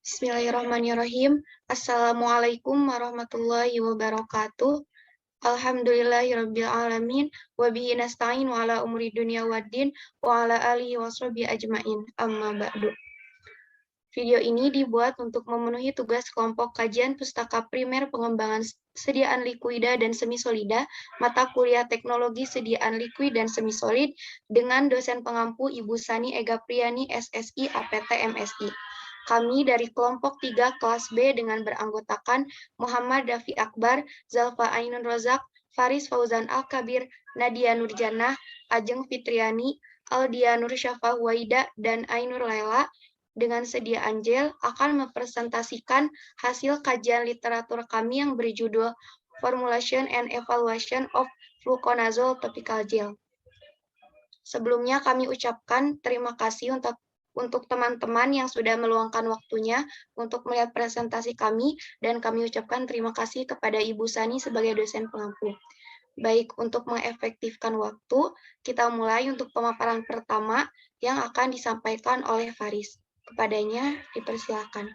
Bismillahirrahmanirrahim. Assalamualaikum warahmatullahi wabarakatuh. Alhamdulillahirabbil alamin wa bihi nasta'in wa ala umuri dunya waddin wa ala alihi washabihi ajmain. Amma ba'du. Video ini dibuat untuk memenuhi tugas kelompok kajian pustaka primer pengembangan sediaan likuida dan semi-solida mata kuliah teknologi sediaan liquid dan semi-solid dengan dosen pengampu Ibu Sani Ega Priani SSI APT MSI. Kami dari kelompok 3 kelas B dengan beranggotakan Muhammad Dafi Akbar, Zalfa Ainun Rozak, Faris Fauzan Al-Kabir, Nadia Nurjannah, Ajeng Fitriani, Aldia Nur Syafa Huwaida, dan Ainur Laila dengan sedia Anjel akan mempresentasikan hasil kajian literatur kami yang berjudul Formulation and Evaluation of Fluconazole Topical Gel. Sebelumnya kami ucapkan terima kasih untuk teman-teman yang sudah meluangkan waktunya untuk melihat presentasi kami, dan kami ucapkan terima kasih kepada Ibu Sani sebagai dosen pengampu. Baik, untuk mengefektifkan waktu, kita mulai untuk pemaparan pertama yang akan disampaikan oleh Faris. Kepadanya dipersilakan.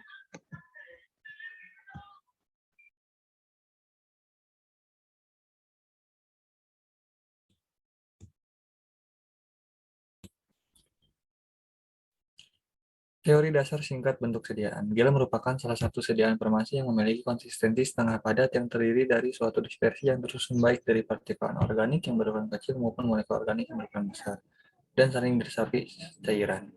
Teori dasar singkat bentuk sediaan. Gel merupakan salah satu sediaan informasi yang memiliki konsistensi setengah padat yang terdiri dari suatu dispersi yang tersusun baik dari partikel anorganik yang berukuran kecil maupun molekul organik yang berukuran besar dan saling diresapi cairan.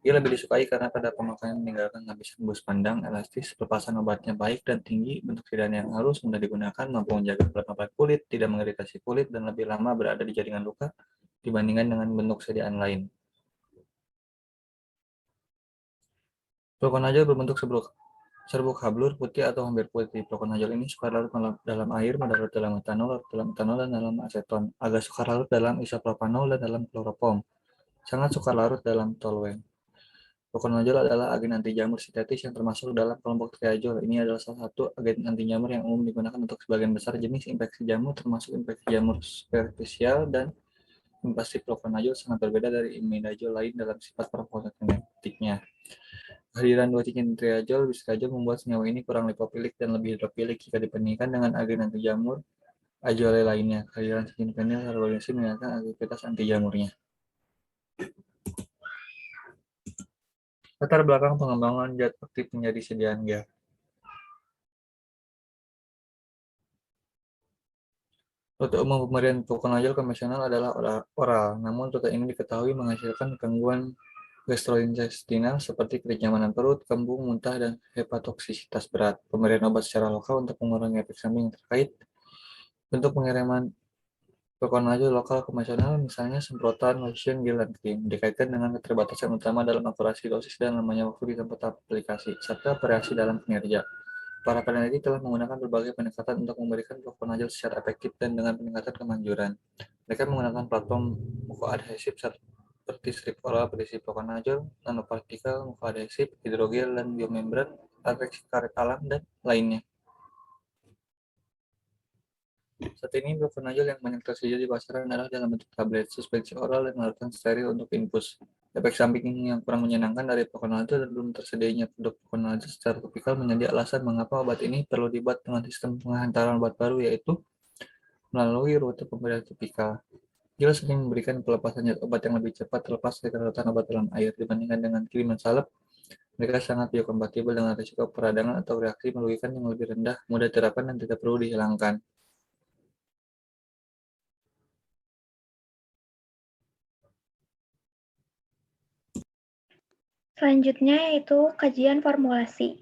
Gel lebih disukai karena pada pemakaian meninggalkan lapisan embus pandang, elastis, pelepasan obatnya baik dan tinggi, bentuk sediaan yang halus, mudah digunakan, mampu menjaga kelembapan kulit, tidak mengiritasi kulit, dan lebih lama berada di jaringan luka dibandingkan dengan bentuk sediaan lain. Fluconazole berbentuk serbuk hablur putih atau hampir putih. Fluconazole ini sukar larut dalam air, mudah larut dalam etanol, dan dalam aseton. Agak sukar larut dalam isopropanol dan dalam kloropom. Sangat sukar larut dalam toluene. Fluconazole adalah agen anti jamur sintetis yang termasuk dalam kelompok triazole. Ini adalah salah satu agen anti jamur yang umum digunakan untuk sebagian besar jenis infeksi jamur, termasuk infeksi jamur superficial, dan invasif. Fluconazole sangat berbeda dari imidazole lain dalam sifat farmakokinetiknya. Kehadiran dua cincin triazole bisphenol membuat senyawa ini kurang lipofilik dan lebih hidrofilik jika dibandingkan dengan agen anti jamur azole lainnya. Kehadiran cincin fenil karboksil meningkatkan aktivitas anti jamurnya. Latar belakang pengembangan zat aktif menjadi sediaan gel. Rute umum pemberian fluconazole konvensional adalah oral, namun rute ini diketahui menghasilkan gangguan gastrointestinal seperti kenyamanan perut, kembung, muntah, dan hepatotoksisitas berat. Pemberian obat secara lokal untuk mengurangi efek samping yang terkait. Bentuk pengiriman fluconazole lokal konvensional misalnya semprotan, lotion, gel, dan krim, dikaitkan dengan keterbatasan utama dalam akurasi dosis dan lamanya waktu di tempat aplikasi, serta variasi dalam kinerja. Para peneliti telah menggunakan berbagai pendekatan untuk memberikan fluconazole secara efektif dan dengan peningkatan kemanjuran. Mereka menggunakan platform mukoadhesif seperti strip oral berisi fluconazole, nanopartikel, mukoadhesif, hidrogel, dan biomembran, latex karet alam, dan lainnya. Saat ini fluconazole yang banyak tersedia di pasaran adalah dalam bentuk tablet, suspensi oral, dan larutan steril untuk infus. Efek samping yang kurang menyenangkan dari fluconazole dan belum tersedianya produk fluconazole secara topikal menjadi alasan mengapa obat ini perlu dibuat dengan sistem penghantaran obat baru, yaitu melalui rute pemberian topikal. Gel sering memberikan pelepasan zat obat yang lebih cepat terlepas dari larutan obat dalam air dibandingkan dengan kiriman salep. Mereka sangat biokompatibel dengan risiko peradangan atau reaksi merugikan yang lebih rendah, mudah diterapkan, dan tidak perlu dihilangkan. Selanjutnya yaitu kajian formulasi.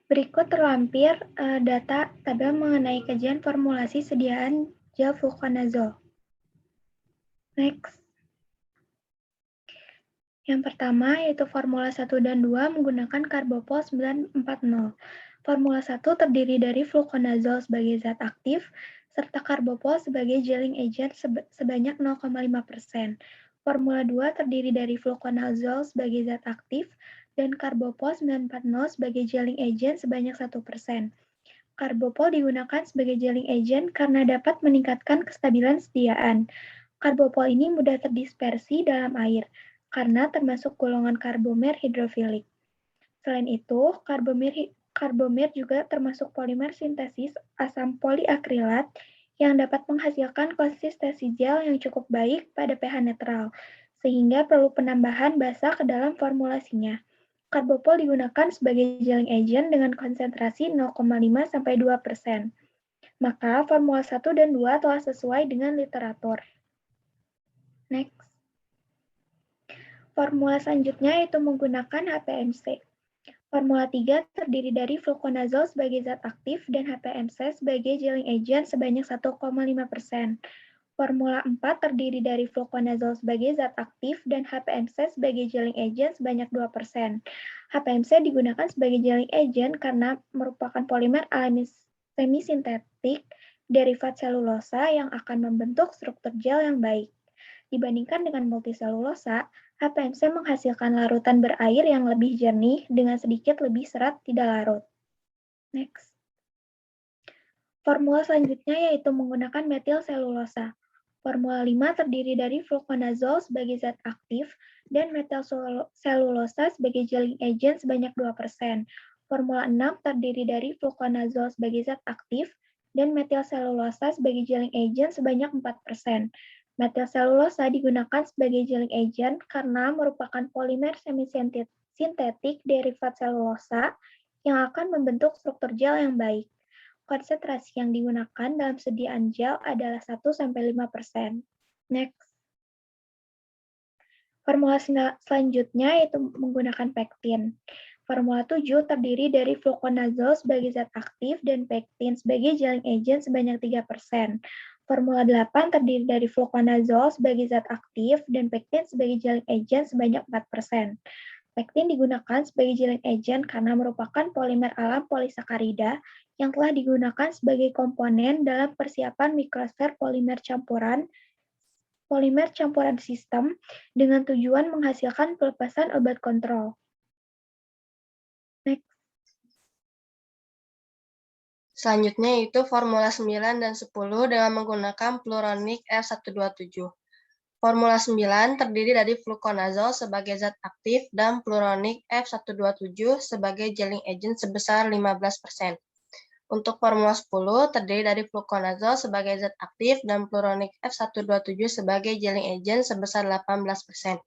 Berikut terlampir data tabel mengenai kajian formulasi sediaan gel fluconazole. Next. Yang pertama yaitu formula 1 dan 2 menggunakan karbopol 940. Formula 1 terdiri dari fluconazole sebagai zat aktif serta karbopol sebagai gelling agent sebanyak 0,5%. Formula 2 terdiri dari fluconazole sebagai zat aktif dan karbopol 940 sebagai gelling agent sebanyak 1%. Karbopol digunakan sebagai gelling agent karena dapat meningkatkan kestabilan sediaan. Karbopol ini mudah terdispersi dalam air. karena termasuk golongan karbomer hidrofilik. Selain itu, karbomer juga termasuk polimer sintesis asam poliakrilat yang dapat menghasilkan konsistensi gel yang cukup baik pada pH netral, sehingga perlu penambahan basa ke dalam formulasinya. Karbopol digunakan sebagai gelling agent dengan konsentrasi 0,5-2%. Maka formula 1 dan 2 telah sesuai dengan literatur. Next. Formula selanjutnya yaitu menggunakan HPMC. Formula 3 terdiri dari fluconazole sebagai zat aktif dan HPMC sebagai gelling agent sebanyak 1,5%. Formula 4 terdiri dari fluconazole sebagai zat aktif dan HPMC sebagai gelling agent sebanyak 2%. HPMC digunakan sebagai gelling agent karena merupakan polimer alami semisintetik derivat selulosa yang akan membentuk struktur gel yang baik. Dibandingkan dengan multiselulosa, HPMC menghasilkan larutan berair yang lebih jernih dengan sedikit lebih serat tidak larut. Next. Formula selanjutnya yaitu menggunakan metil selulosa. Formula 5 terdiri dari fluconazole sebagai zat aktif dan metil selulosa sebagai gelling agent sebanyak 2%. Formula 6 terdiri dari fluconazole sebagai zat aktif dan metil selulosa sebagai gelling agent sebanyak 4%. Metil selulosa digunakan sebagai gelling agent karena merupakan polimer semisintetik derivat selulosa yang akan membentuk struktur gel yang baik. Konsentrasi yang digunakan dalam sediaan gel adalah 1-5%. Next. Formula selanjutnya yaitu menggunakan pektin. Formula 7 terdiri dari fluconazole sebagai zat aktif dan pektin sebagai gelling agent sebanyak 3%. Formula 8 terdiri dari fluconazole sebagai zat aktif dan pektin sebagai gelling agent sebanyak 4%. Pektin digunakan sebagai gelling agent karena merupakan polimer alam polisakarida yang telah digunakan sebagai komponen dalam persiapan mikrosfer polimer campuran sistem dengan tujuan menghasilkan pelepasan obat kontrol. Next. Selanjutnya yaitu formula 9 dan 10 dengan menggunakan pluronic F127. Formula 9 terdiri dari fluconazole sebagai zat aktif dan pluronic F127 sebagai gelling agent sebesar 15%. Untuk formula 10 terdiri dari fluconazole sebagai zat aktif dan pluronic F127 sebagai gelling agent sebesar 18%.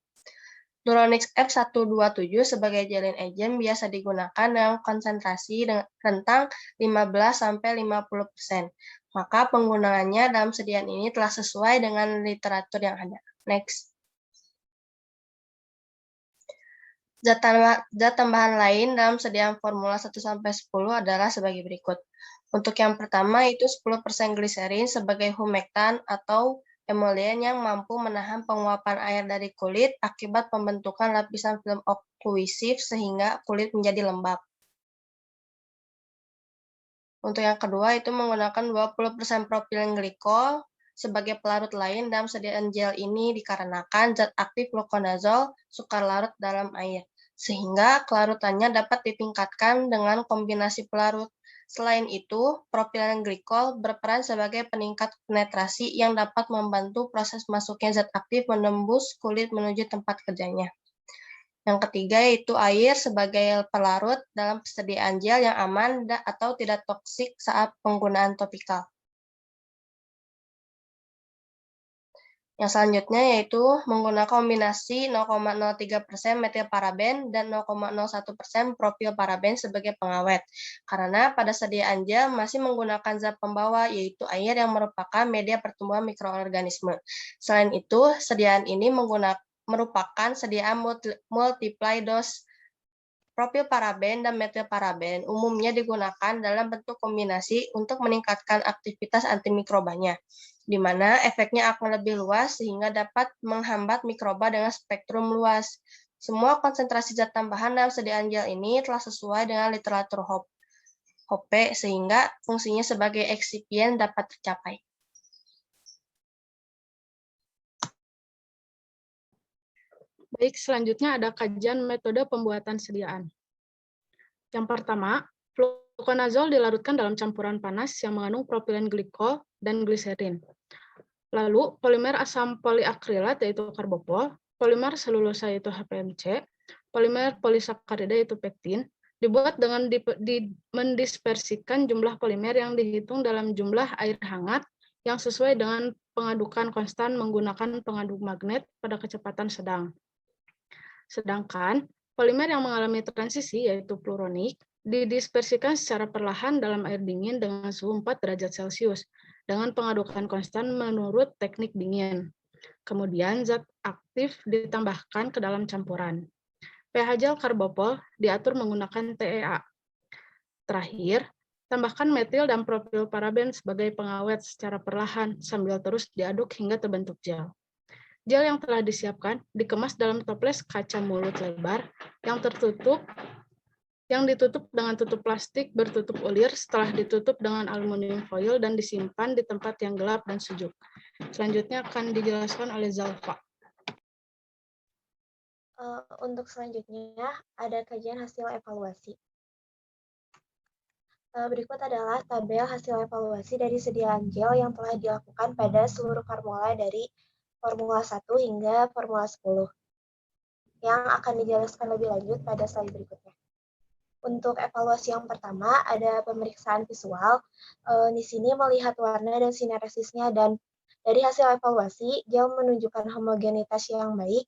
Pluronic F127 sebagai gelling agent biasa digunakan dengan konsentrasi rentang 15-50%. Maka penggunaannya dalam sediaan ini telah sesuai dengan literatur yang ada. Next. Zat tambahan lain dalam sediaan formula 1-10 adalah sebagai berikut. Untuk yang pertama itu 10% gliserin sebagai humektan atau emollient yang mampu menahan penguapan air dari kulit akibat pembentukan lapisan film oklusif sehingga kulit menjadi lembab. Untuk yang kedua itu menggunakan 20% propilen glikol sebagai pelarut lain dalam sediaan gel ini dikarenakan zat aktif fluconazole sukar larut dalam air, sehingga kelarutannya dapat ditingkatkan dengan kombinasi pelarut. Selain itu, propilen glikol berperan sebagai peningkat penetrasi yang dapat membantu proses masuknya zat aktif menembus kulit menuju tempat kerjanya. Yang ketiga yaitu air sebagai pelarut dalam persediaan gel yang aman atau tidak toksik saat penggunaan topikal. Yang selanjutnya yaitu menggunakan kombinasi 0,03% metilparaben dan 0,01% propilparaben sebagai pengawet. Karena pada sediaan gel masih menggunakan zat pembawa yaitu air yang merupakan media pertumbuhan mikroorganisme. Selain itu, sediaan ini merupakan sediaan multiply dose. Propilparaben dan metilparaben umumnya digunakan dalam bentuk kombinasi untuk meningkatkan aktivitas antimikrobanya, di mana efeknya akan lebih luas sehingga dapat menghambat mikroba dengan spektrum luas. Semua konsentrasi zat tambahan dalam sediaan gel ini telah sesuai dengan literatur Hoppe sehingga fungsinya sebagai eksipien dapat tercapai. Baik, selanjutnya ada kajian metode pembuatan sediaan. Yang pertama, fluconazole dilarutkan dalam campuran panas yang mengandung propilen glikol dan gliserin. Lalu, polimer asam poliakrilat yaitu karbopol polimer selulosa yaitu HPMC, polimer polisakarida yaitu pektin, dibuat dengan mendispersikan jumlah polimer yang dihitung dalam jumlah air hangat yang sesuai dengan pengadukan konstan menggunakan pengaduk magnet pada kecepatan sedang. Sedangkan polimer yang mengalami transisi yaitu fluoronik didispersikan secara perlahan dalam air dingin dengan suhu 4 derajat Celcius dengan pengadukan konstan menurut teknik dingin. Kemudian zat aktif ditambahkan ke dalam campuran. pH gel karbopol diatur menggunakan TEA. Terakhir, tambahkan metil dan propilparaben sebagai pengawet secara perlahan sambil terus diaduk hingga terbentuk gel. Gel yang telah disiapkan dikemas dalam toples kaca mulut lebar yang ditutup dengan tutup plastik bertutup ulir setelah ditutup dengan aluminium foil dan disimpan di tempat yang gelap dan sejuk. Selanjutnya akan dijelaskan oleh Zalfa. Untuk selanjutnya, ada kajian hasil evaluasi. Berikut adalah tabel hasil evaluasi dari sediaan gel yang telah dilakukan pada seluruh formula dari Formula 1 hingga Formula 10, yang akan dijelaskan lebih lanjut pada slide berikutnya. Untuk evaluasi yang pertama, ada pemeriksaan visual. Di sini melihat warna dan sineresisnya, dan dari hasil evaluasi, gel menunjukkan homogenitas yang baik,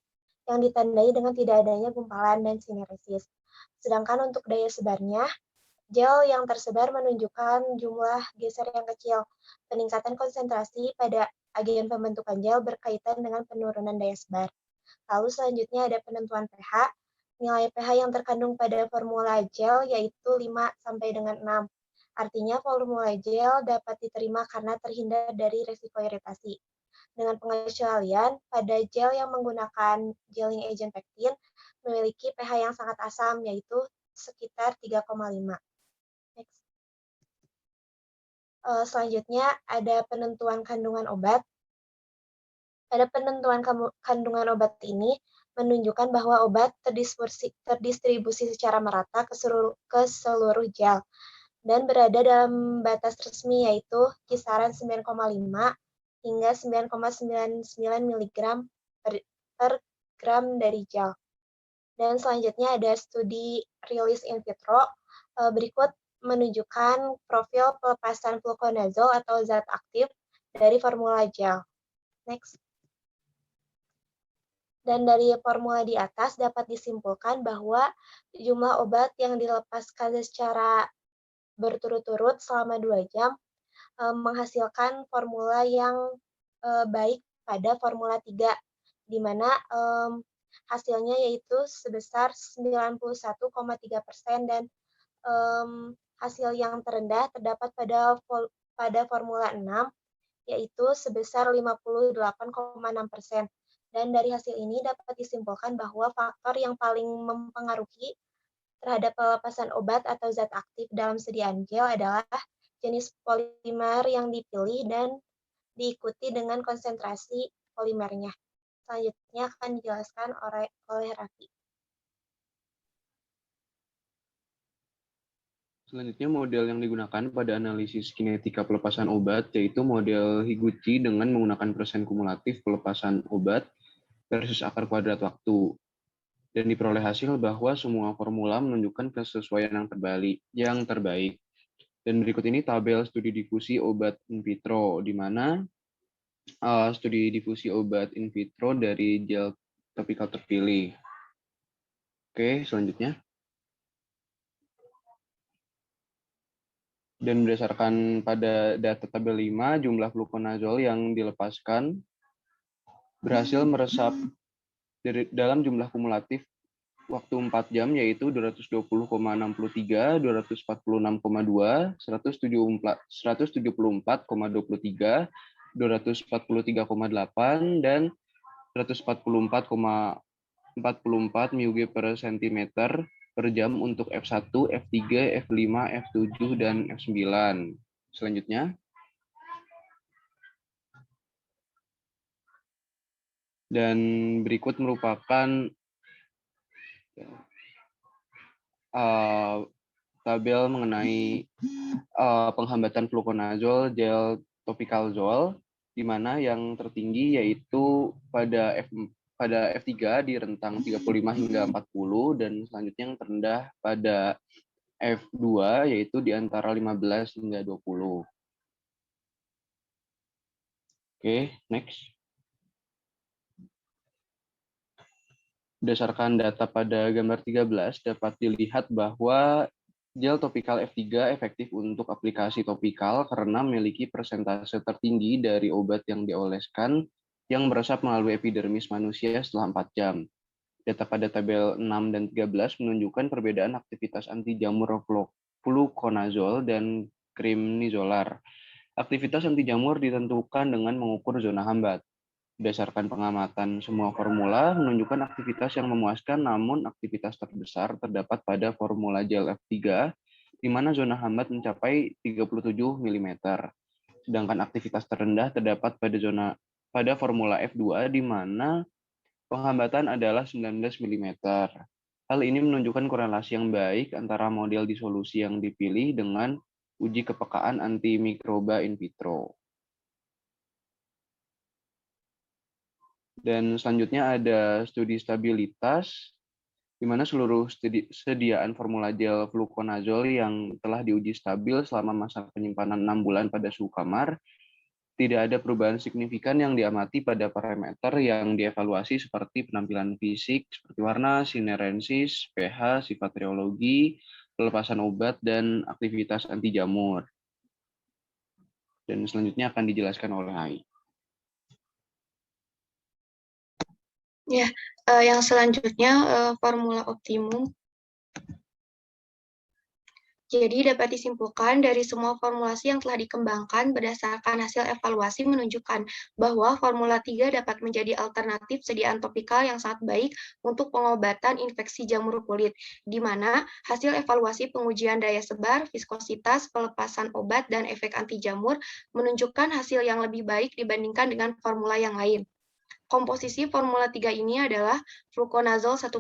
yang ditandai dengan tidak adanya gumpalan dan sineresis. Sedangkan untuk daya sebarnya, gel yang tersebar menunjukkan jumlah geser yang kecil. Peningkatan konsentrasi pada agen pembentukan gel berkaitan dengan penurunan daya sebar. Lalu selanjutnya ada penentuan pH. Nilai pH yang terkandung pada formula gel yaitu 5 sampai dengan 6. Artinya formula gel dapat diterima karena terhindar dari resiko iritasi. Dengan pengecualian, pada gel yang menggunakan gelling agent pektin memiliki pH yang sangat asam, yaitu sekitar 3,5. Next. Selanjutnya, ada penentuan kandungan obat. Pada penentuan kandungan obat ini, menunjukkan bahwa obat terdistribusi secara merata ke seluruh gel, dan berada dalam batas resmi, yaitu kisaran 9,5 hingga 9,99 mg per gram dari gel. Dan selanjutnya ada studi rilis in vitro. Berikut menunjukkan profil pelepasan fluconazole atau zat aktif dari formula gel. Next. Dan dari formula di atas dapat disimpulkan bahwa jumlah obat yang dilepaskan secara berturut-turut selama 2 jam menghasilkan formula yang baik pada formula 3, di mana hasilnya yaitu sebesar 91,3% dan hasil yang terendah terdapat pada formula 6, yaitu sebesar 58,6%. Dan dari hasil ini dapat disimpulkan bahwa faktor yang paling mempengaruhi terhadap pelepasan obat atau zat aktif dalam sediaan gel adalah jenis polimer yang dipilih dan diikuti dengan konsentrasi polimernya. Selanjutnya akan dijelaskan oleh Raffi. Selanjutnya model yang digunakan pada analisis kinetika pelepasan obat yaitu model Higuchi dengan menggunakan persen kumulatif pelepasan obat versus akar kuadrat waktu. Dan diperoleh hasil bahwa semua formula menunjukkan kesesuaian yang terbaik. Dan berikut ini tabel studi difusi obat in vitro, di mana studi difusi obat in vitro dari gel topikal terpilih. Oke, selanjutnya. Dan berdasarkan pada data tabel 5, jumlah fluconazole yang dilepaskan berhasil meresap dalam jumlah kumulatif waktu 4 jam yaitu 220,63, 246,2, 174,23, 243,8, dan 144,44 μg per cm per jam untuk F1, F3, F5, F7, dan F9. Selanjutnya. Dan berikut merupakan tabel mengenai penghambatan fluconazole gel topical zol, di mana yang tertinggi yaitu pada pada F3 di rentang 35 hingga 40 dan selanjutnya yang terendah pada F2 yaitu di antara 15 hingga 20. Oke, next. Berdasarkan data pada gambar 13 dapat dilihat bahwa gel topikal F3 efektif untuk aplikasi topikal karena memiliki persentase tertinggi dari obat yang dioleskan yang meresap melalui epidermis manusia setelah 4 jam. Data pada tabel 6 dan 13 menunjukkan perbedaan aktivitas anti jamur fluconazole dan krim nizolar. Aktivitas anti jamur ditentukan dengan mengukur zona hambat. Berdasarkan pengamatan semua formula menunjukkan aktivitas yang memuaskan, namun aktivitas terbesar terdapat pada formula gel F3, di mana zona hambat mencapai 37 mm. Sedangkan aktivitas terendah terdapat pada formula F2, di mana penghambatan adalah 19 mm. Hal ini menunjukkan korelasi yang baik antara model disolusi yang dipilih dengan uji kepekaan antimikroba in vitro. Dan selanjutnya ada studi stabilitas, di mana seluruh sediaan formula gel fluconazole yang telah diuji stabil selama masa penyimpanan 6 bulan pada suhu kamar, tidak ada perubahan signifikan yang diamati pada parameter yang dievaluasi seperti penampilan fisik, seperti warna, sinerensis, pH, sifat reologi, pelepasan obat, dan aktivitas anti jamur. Dan selanjutnya akan dijelaskan oleh Ai. Ya, yang selanjutnya formula optimum. Jadi dapat disimpulkan dari semua formulasi yang telah dikembangkan berdasarkan hasil evaluasi menunjukkan bahwa formula 3 dapat menjadi alternatif sediaan topikal yang sangat baik untuk pengobatan infeksi jamur kulit, di mana hasil evaluasi pengujian daya sebar, viskositas, pelepasan obat, dan efek anti jamur menunjukkan hasil yang lebih baik dibandingkan dengan formula yang lain. Komposisi formula 3 ini adalah fluconazole 1%,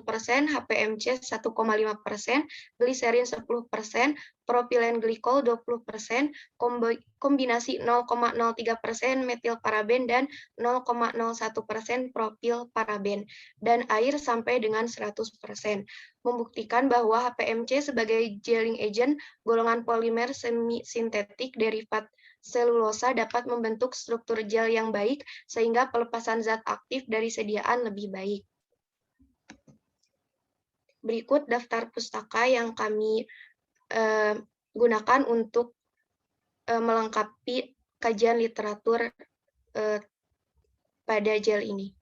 HPMC 1,5%, gliserin 10%, propilen glikol 20%, kombinasi 0,03% metilparaben dan 0,01% propilparaben, dan air sampai dengan 100%. Membuktikan bahwa HPMC sebagai gelling agent, golongan polimer semi-sintetik derivat selulosa dapat membentuk struktur gel yang baik sehingga pelepasan zat aktif dari sediaan lebih baik. Berikut daftar pustaka yang kami gunakan untuk melengkapi kajian literatur pada gel ini.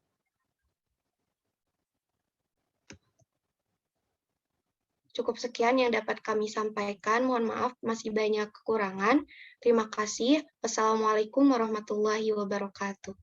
Cukup sekian yang dapat kami sampaikan. Mohon maaf, masih banyak kekurangan. Terima kasih. Wassalamualaikum warahmatullahi wabarakatuh.